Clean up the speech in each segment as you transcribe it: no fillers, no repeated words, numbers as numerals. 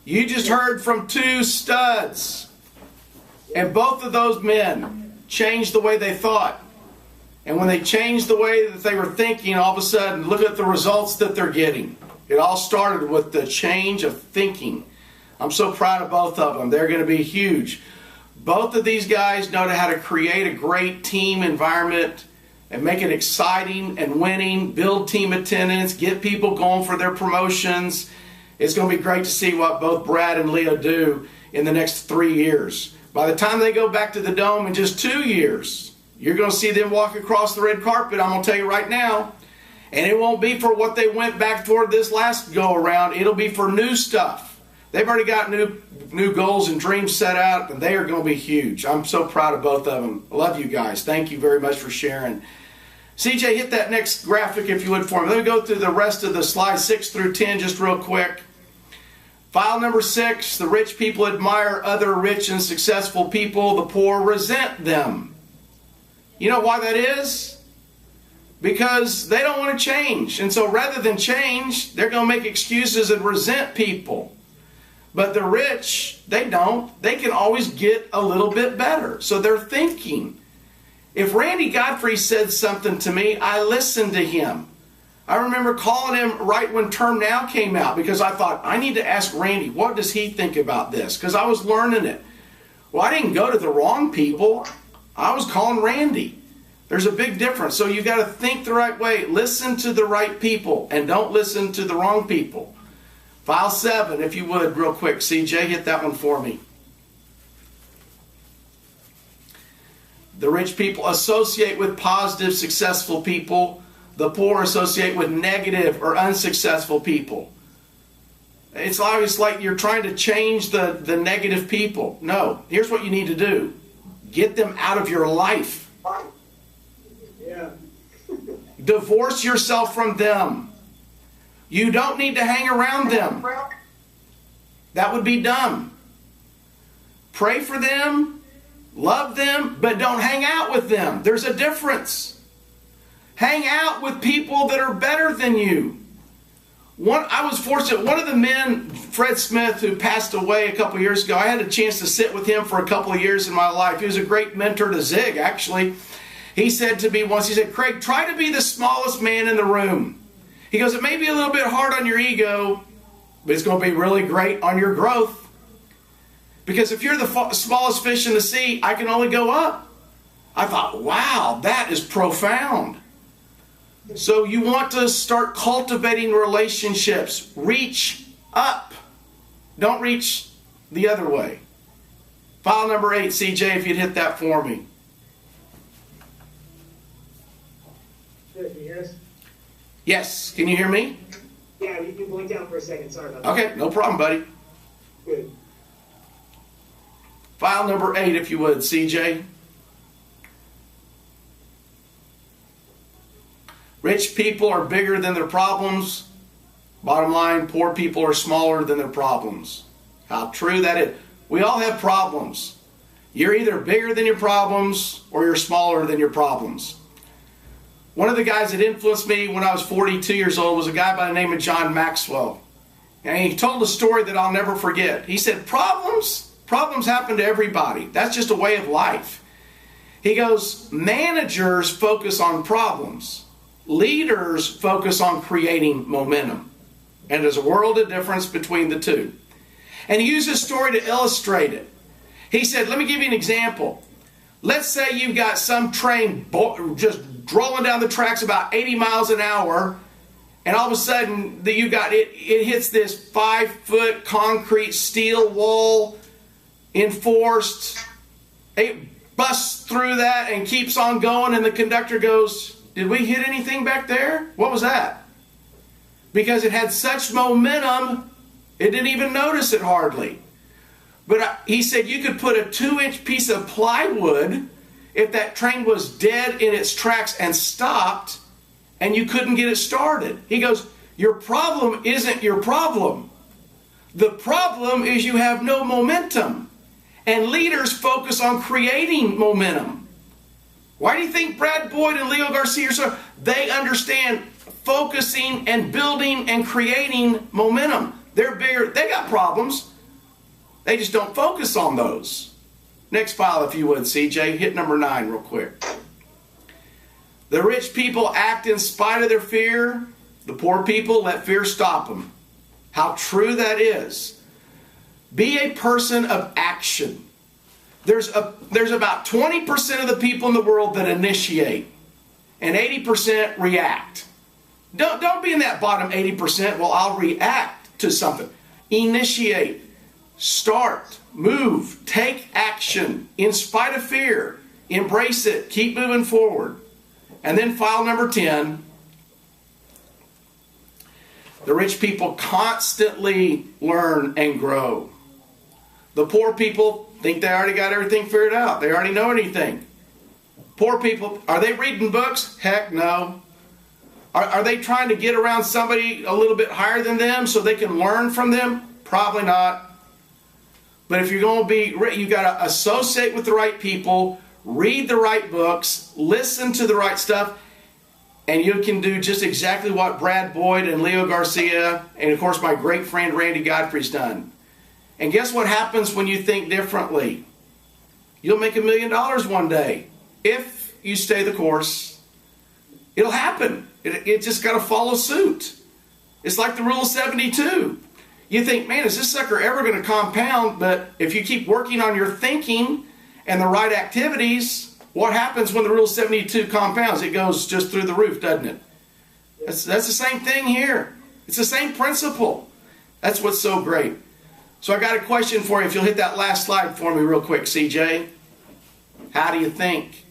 You just heard from two studs. And both of those men changed the way they thought. And when they changed the way that they were thinking, all of a sudden, look at the results that they're getting. It all started with the change of thinking. I'm so proud of both of them. They're going to be huge. Both of these guys know how to create a great team environment and make it exciting and winning, build team attendance, get people going for their promotions. It's going to be great to see what both Brad and Leo do in the next 3 years. By the time they go back to the Dome in just 2 years, you're going to see them walk across the red carpet, I'm going to tell you right now. And it won't be for what they went back for this last go around. It'll be for new stuff. They've already got new goals and dreams set out, and they are going to be huge. I'm so proud of both of them. I love you guys. Thank you very much for sharing. CJ, hit that next graphic if you would for me. Let me go through the rest of the slides 6 through 10 just real quick. File number 6, the rich people admire other rich and successful people. The poor resent them. You know why that is? Because they don't want to change. And so rather than change, they're going to make excuses and resent people. But the rich, they don't. They can always get a little bit better. So they're thinking. If Randy Godfrey said something to me, I listened to him. I remember calling him right when Term Now came out because I thought, I need to ask Randy, what does he think about this? Because I was learning it. Well, I didn't go to the wrong people. I was calling Randy. There's a big difference. So you got to think the right way. Listen to the right people and don't listen to the wrong people. File 7, if you would, real quick. CJ, hit that one for me. The rich people associate with positive, successful people. The poor associate with negative or unsuccessful people. It's always like you're trying to change the negative people. No, here's what you need to do. Get them out of your life. Yeah. Divorce yourself from them. You don't need to hang around them. That would be dumb. Pray for them, love them, but don't hang out with them. There's a difference. Hang out with people that are better than you. I was fortunate, one of the men, Fred Smith, who passed away a couple years ago, I had a chance to sit with him for a couple of years in my life. He was a great mentor to Zig, actually. He said to me once, he said, Craig, try to be the smallest man in the room. He goes, it may be a little bit hard on your ego, but it's going to be really great on your growth. Because if you're the smallest fish in the sea, I can only go up. I thought, wow, that is profound. So you want to start cultivating relationships. Reach up. Don't reach the other way. File number 8, CJ, if you'd hit that for me. Good, can you hear us? Yes, can you hear me? Yeah, you blinked out for a second. Sorry about that. Okay, no problem, buddy. Good. File number 8, if you would, CJ. Rich people are bigger than their problems. Bottom line, poor people are smaller than their problems. How true that is. We all have problems. You're either bigger than your problems or you're smaller than your problems. One of the guys that influenced me when I was 42 years old was a guy by the name of John Maxwell. And he told a story that I'll never forget. He said, problems happen to everybody. That's just a way of life. He goes, managers focus on problems. Leaders focus on creating momentum. And there's a world of difference between the two. And he used this story to illustrate it. He said, let me give you an example. Let's say you've got some train just rolling down the tracks about 80 miles an hour, and all of a sudden it hits this 5-foot concrete steel wall, enforced. It busts through that and keeps on going, and the conductor goes, did we hit anything back there? What was that? Because it had such momentum, it didn't even notice it hardly. But he said you could put a 2-inch piece of plywood if that train was dead in its tracks and stopped and you couldn't get it started. He goes, your problem isn't your problem. The problem is you have no momentum. And leaders focus on creating momentum. Why do you think Brad Boyd and Leo Garcia are so? They understand focusing and building and creating momentum. They're bigger. They got problems, They just don't focus on those. Next file, if you would, CJ. Hit number 9 real quick. The rich people act in spite of their fear. The poor people let fear stop them. How true that is. Be a person of action. There's about 20% of the people in the world that initiate, and 80% react. Don't be in that bottom 80%. Well, I'll react to something. Initiate. Start. Move. Take action in spite of fear. Embrace it. Keep moving forward. And then file number 10. The rich people constantly learn and grow. The poor people think they already got everything figured out. They already know anything. Poor people, are they reading books? Heck no. Are they trying to get around somebody a little bit higher than them so they can learn from them? Probably not. But if you're going to be, you got to associate with the right people, read the right books, listen to the right stuff, and you can do just exactly what Brad Boyd and Leo Garcia, and of course my great friend Randy Godfrey's done. And guess what happens when you think differently? You'll make $1 million one day if you stay the course. It'll happen. It just got to follow suit. It's like the rule of 72. You think, man, is this sucker ever going to compound? But if you keep working on your thinking and the right activities, what happens when the rule of 72 compounds? It goes just through the roof, doesn't it? That's the same thing here. It's the same principle. That's what's so great. So I got a question for you. If you'll hit that last slide for me real quick, CJ. How do you think?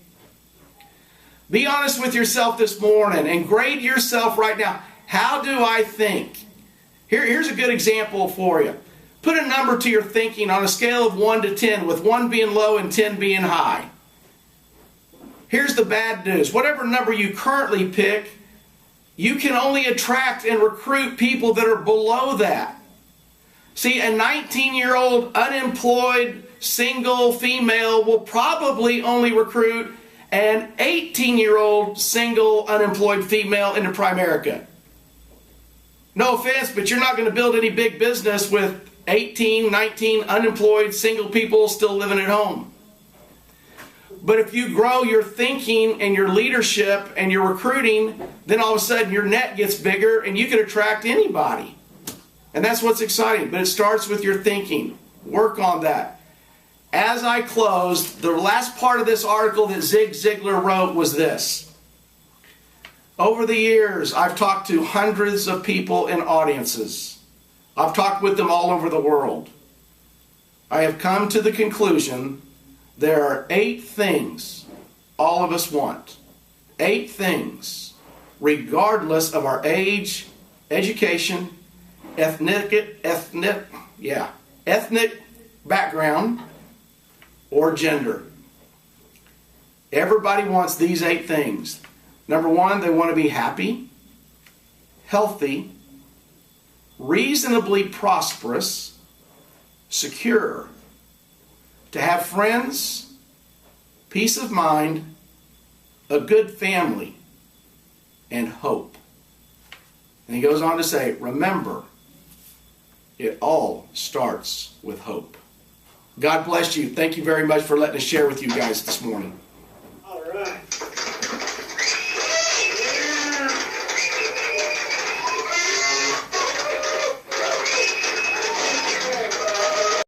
Be honest with yourself this morning and grade yourself right now. How do I think? Here's a good example for you. Put a number to your thinking on a scale of 1 to 10, with 1 being low and 10 being high. Here's the bad news. Whatever number you currently pick, you can only attract and recruit people that are below that. See, a 19-year-old unemployed single female will probably only recruit an 18-year-old single unemployed female into Primerica. No offense, but you're not going to build any big business with 18, 19 unemployed single people still living at home. But if you grow your thinking and your leadership and your recruiting, then all of a sudden your net gets bigger and you can attract anybody. And that's what's exciting. But it starts with your thinking. Work on that. As I close, the last part of this article that Zig Ziglar wrote was this. Over the years, I've talked to hundreds of people in audiences. I've talked with them all over the world. I have come to the conclusion there are 8 things all of us want. 8 things, regardless of our age, education, ethnic background, or gender. Everybody wants these 8 things. Number 1, they want to be happy, healthy, reasonably prosperous, secure, to have friends, peace of mind, a good family, and hope. And he goes on to say, remember, it all starts with hope. God bless you. Thank you very much for letting us share with you guys this morning. All right.